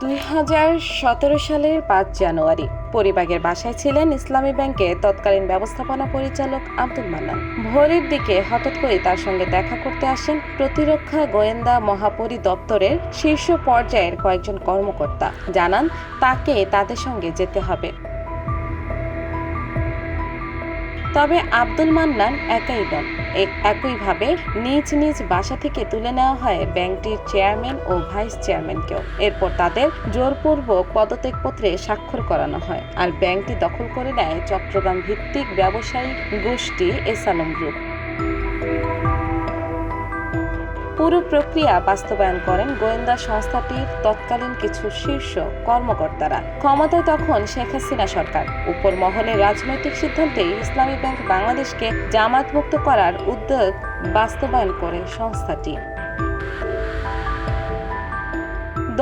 2017 সালের 5 জানুয়ারি পরিবাগের বাসায় ছিলেন ইসলামী ব্যাংকের তৎকালীন ব্যবস্থাপনা পরিচালক আব্দুল মান্নান। ভোরের দিকে হঠাৎ করে তার সঙ্গে দেখা করতে আসেন প্রতিরক্ষা গোয়েন্দা মহাপরিদপ্তরের শীর্ষ পর্যায়ের কয়েকজন কর্মকর্তা। জানান তাকে তাদের সঙ্গে যেতে হবে। তবে আব্দুল মান্নান একাই নন। একইভাবে নিজ নিজ বাসা থেকে তুলে নেওয়া হয় ব্যাংকটির চেয়ারম্যান ও ভাইস চেয়ারম্যানকেও। এরপর তাদের জোরপূর্বক পদত্যাগপত্রে স্বাক্ষর করানো হয়, আর ব্যাংকটি দখল করে নেয় চট্টগ্রাম ভিত্তিক ব্যবসায়ী গোষ্ঠী এসালম গ্রুপ। পুরো প্রক্রিয়া বাস্তবায়ন করেন গোয়েন্দা সংস্থাটির তৎকালীন কিছু শীর্ষ কর্মকর্তারা। ক্ষমতায় তখন শেখ হাসিনা সরকার। উপর মহলের রাজনৈতিক সিদ্ধান্তে ইসলামী ব্যাংক বাংলাদেশকে জামায়াতমুক্ত করার উদ্যোগ বাস্তবায়ন করে সংস্থাটি।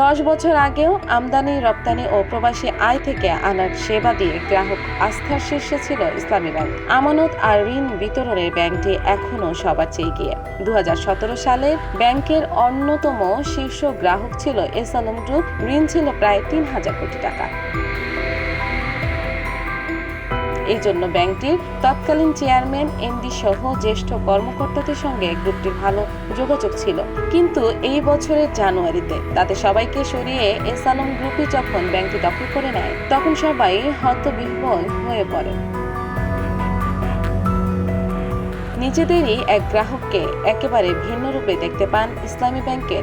10 বছর আগেও আমদানি, রপ্তানি ও প্রবাসী আয় থেকে আনার সেবা দিয়ে গ্রাহক আস্থার শীর্ষে ছিল ইসলামী ব্যাংক। আমানত আর ঋণ বিতরণে ব্যাংকটি এখনও সবার চেয়ে এগিয়ে। 2017 সালে ব্যাংকের অন্যতম শীর্ষ গ্রাহক ছিল এসালম গ্রুপ। ঋণ ছিল প্রায় 3,000 কোটি টাকা। এই জন্য ব্যাংকটির তৎকালীন চেয়ারম্যান, এমডি সহ জ্যেষ্ঠ কর্মকর্তাদের সঙ্গে গ্রুপটির ভালো যোগাযোগ ছিল। কিন্তু এই বছরের জানুয়ারিতে তাদের সবাইকে সরিয়ে এসালম গ্রুপই যখন ব্যাংকটি দখল করে নেয়, তখন সবাই হতবিহ্বল হয়ে পড়ে। নিজেদেরই এক গ্রাহককে একেবারে ভিন্ন রূপে দেখতে পান ইসলামী ব্যাংকের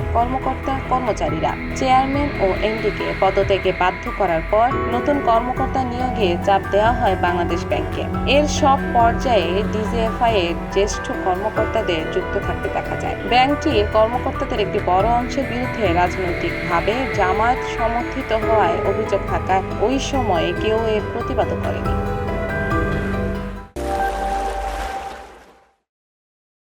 কর্মচারীরা। চেয়ারম্যান ও এমডিকে পদত্যাগে বাধ্য করার পর নতুন কর্মকর্তা নিয়োগে চাপ দেওয়া হয় বাংলাদেশ ব্যাংকে। এর সব পর্যায়ে ডিজিএফআই এর জ্যেষ্ঠ কর্মকর্তাদের যুক্ত থাকতে দেখা যায়। ব্যাংকটির কর্মকর্তাদের একটি বড় অংশের বিরুদ্ধে রাজনৈতিকভাবে জামায়াত সমর্থিত হওয়ায় অভিযোগ থাকায় ওই সময়ে কেউ এর প্রতিবাদ করেনি।